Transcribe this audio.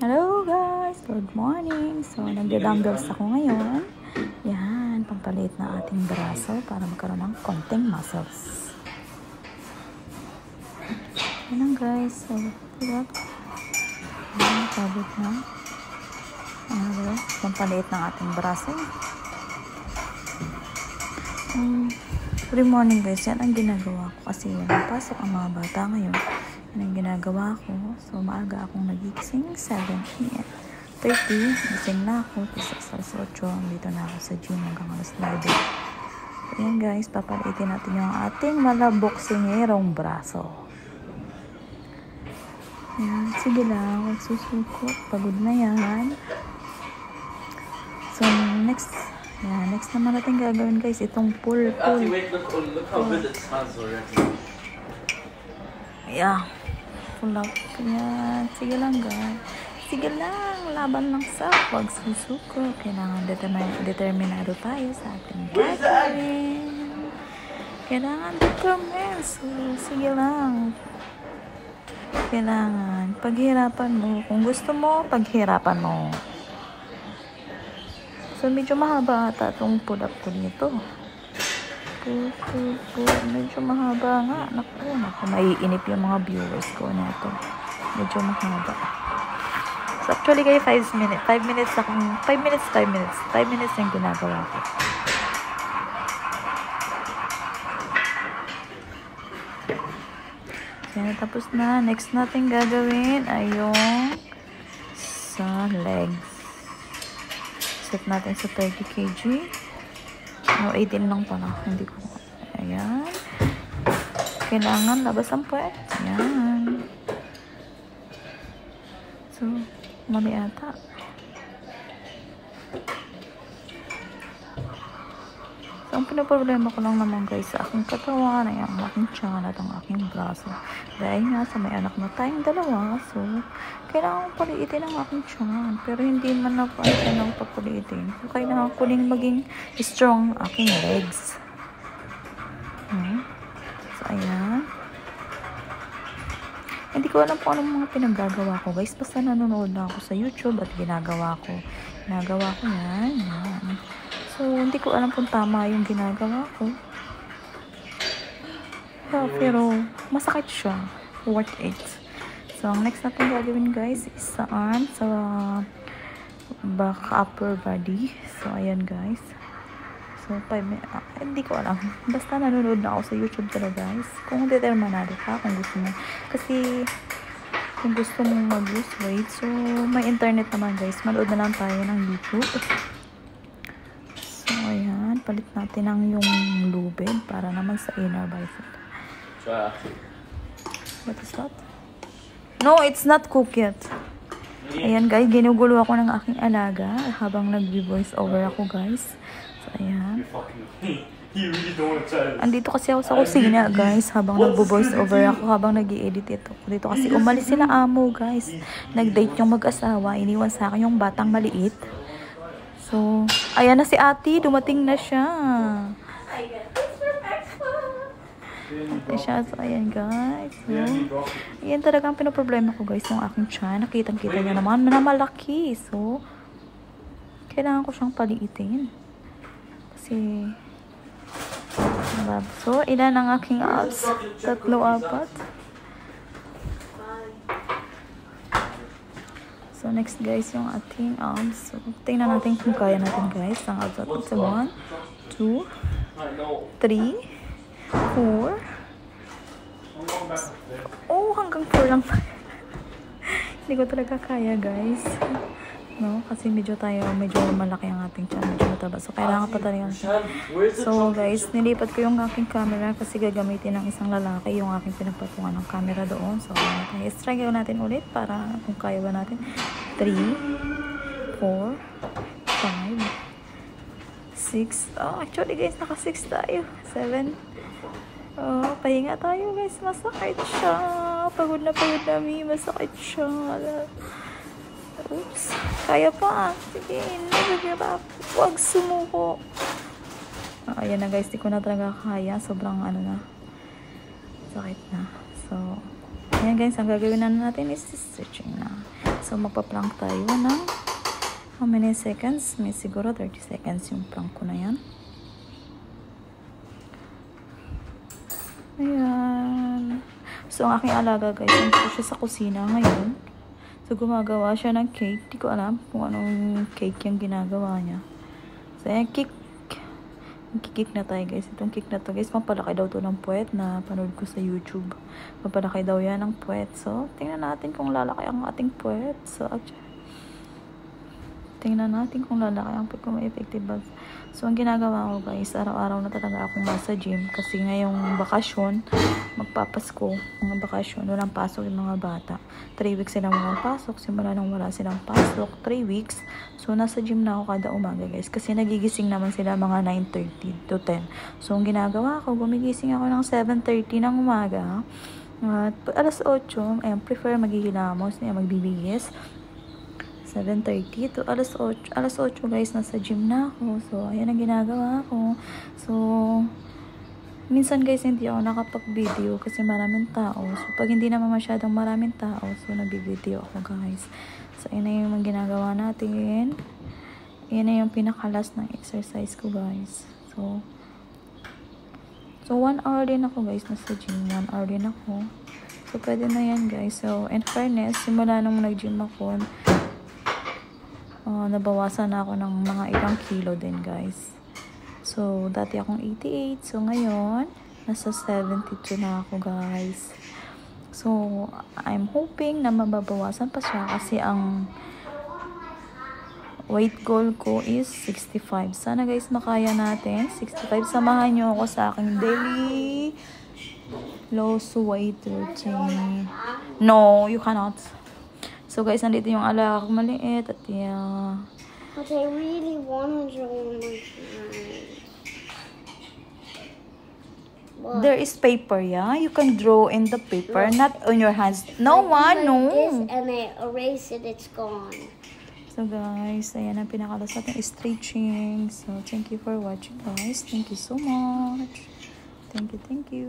Hello guys! Good morning! So, nagdadumbbells ako ngayon. Yan, pampalit na ating braso para magkaroon ng konting muscles. Yan lang guys. So, diba? Yan, pabot na. Diba? Pampalit ng ating braso. Good morning guys. Yan ang ginagawa ko kasi walang pasok ang mga bata ngayon. Yan ang ginagawa ko. So, maaga akong nagigising. 7:30. Gising na ako. Tapos 8. Dito na ako sa gym hanggang alas 9. So, yan guys. Papalitin natin yung ating malaboksingерong braso. Yan. Sige lang. Huwag susukot. Pagod na yan. So, next naman natin gagawin guys. Itong pull. Wait, look how good it smells already. Yeah. Pull up. Yan. Sige lang guys. Sige lang. Laban lang sa huwag susuko. Kailangan determinado tayo sa ating gagawin. Kailangan determined. So, sige lang. Kailangan paghirapan mo. Kung gusto mo, paghirapan mo. So, medyo mahaba ata itong pull-up ko nito. Medyo mahaba nga. Naku, maiinip yung mga viewers ko nito. Medyo mahaba. So, actually kayo 5 minutes. 5 minutes yung ginagawa ko. Yan, tapos na. Next natin gagawin ay yung sa legs. Set natin sa 30 kg. No, 18 lang pala. Hindi ko. Ayan. Kailangan labas ang puwet. Ayan. So, mali ata. So, ang pinaproblema ko lang naman guys sa aking katawan ay ang aking tiyan at ang aking braso. Dahil nga sa may anak na tayong dalawa, so, kailangan paliitin ang aking tiyan. Pero hindi man na paliitin ang papaliitin. So, kailangan ko din maging strong aking legs. So, ayan. Hindi ko alam kung anong mga pinaggagawa ko guys. Basta nanonood na ako sa YouTube at ginagawa ko yan. Yan. So, hindi ko alam kung tama yung ginagawa ko. Yeah, pero, masakit siya. Worth it. So, ang next natin gagawin guys is sa arm, sa back upper body. So, ayan guys. So, 5 minutes. Hindi ko alam. Basta nanonood na ako sa YouTube talaga guys. Kung determinado ka, kung gusto mo. Kasi, kung gusto mong mag-lose weight, so, may internet naman guys. Manood na lang tayo ng YouTube. So, ayan. Palit natin ang yung lubid para naman sa inner bicep. What is that? No, it's not cooked yet. Ayan guys, ginugulo ako ng aking alaga habang nag-voice over ako guys. So, ayan. Andito kasi ako sa kusina guys habang nagbo-voice over ako, habang nag-i-edit ito. Dito kasi umalis sila amo guys. Nag-date yung mag-asawa, iniwan sa akin yung batang maliit. So, ayan na si ate, dumating na siya. So, ayan guys. So, ayan talaga ang pinoproblema ko guys, yung aking tiyan. Nakitang-kita niya naman na malaki. So, kailangan ko siyang paliitin. Kasi, so, ilan ang aking abs? 3, 4. So, next guys, yung ating abs. So, tingnan natin kung kaya natin guys. Ang abs natin sa 1, 2, 3, 4. Oh, hanggang 4 lang. Hindi ko talaga kaya guys. No? Kasi medyo malaki ang ating tiyan. Medyo mataba. So, kailangan pa talaga. So, guys, nilipat ko yung aking camera kasi gagamitin ng isang lalaki yung aking pinagpatungan ng camera doon. So, i-try natin ulit para kung kaya ba natin. 3, 4, 5, 6. Oh, actually guys, naka 6 tayo. 7. Oh, pahinga tayo guys. Masakit siya. Pagod na mi. Masakit siya. Oops. Kaya pa. Sige, nag-give up. Huwag sumuko. Ayan na guys. Di ko na talaga kaya. Sobrang sakit na. So, ayan guys. Ang gagawin na natin is stretching na. So, magpa-plank tayo ng how many seconds? May siguro 30 seconds yung plank ko na yan. Ayan. So, ang aking alaga guys, nandito siya sa kusina ngayon. So, gumagawa siya ng cake. Di ko alam kung anong cake yung ginagawa niya. So, ayan, cake. Kikik na tayo guys. Itong cake na to guys, mapalaki daw to ng puwet na panood ko sa YouTube. Mapalaki daw yan ng puwet. So, tingnan natin kung lalaki ang ating puwet. So, actually, tingnan natin kung lalaki ang puwet, kung may effective ba. So, ang ginagawa ko guys, araw-araw na talaga akong nasa gym. Kasi ngayong bakasyon, magpapasko, mga bakasyon, walang pasok yung mga bata. 3 weeks silang walang pasok. Simula nung wala silang pasok, 3 weeks. So, nasa gym na ako kada umaga guys. Kasi nagigising naman sila mga 9:30 to 10. So, ang ginagawa ko, gumigising ako ng 7:30 ng umaga. At alas 8, ayun, prefer maghihilamos, magbibigis. 7:30 to alas 8. Alas 8 guys, nasa gym na ako. So, ayan ang ginagawa ko. So, minsan guys, hindi ako nakapag-video kasi maraming tao. So, pag hindi naman masyadong maraming tao, so, nag-video ako guys. So, ayan na yung ginagawa natin. Ayan na yung pinakalas ng exercise ko guys. So 1 hour din ako guys, nasa gym. 1 hour din ako. So, pwede na yan guys. So, in fairness, simula nung nag-gym ako, nabawasan na ako ng mga ilang kilo din guys. So, dati akong 88. So, ngayon, nasa 72 na ako guys. So, I'm hoping na mababawasan pa siya kasi ang weight goal ko is 65. Sana guys, makaya natin. 65. Samahan nyo ako sa aking daily loss weight routine. No, you cannot. So guys, nandito yung alaga ko maliit at yeah. But I really want to draw my hands. There is paper, yeah? You can draw in the paper, not on your hands. No one, no. This and I erase it, it's gone. So guys, ayan ang pinakalas natin is stretching. So thank you for watching guys. Thank you so much. Thank you.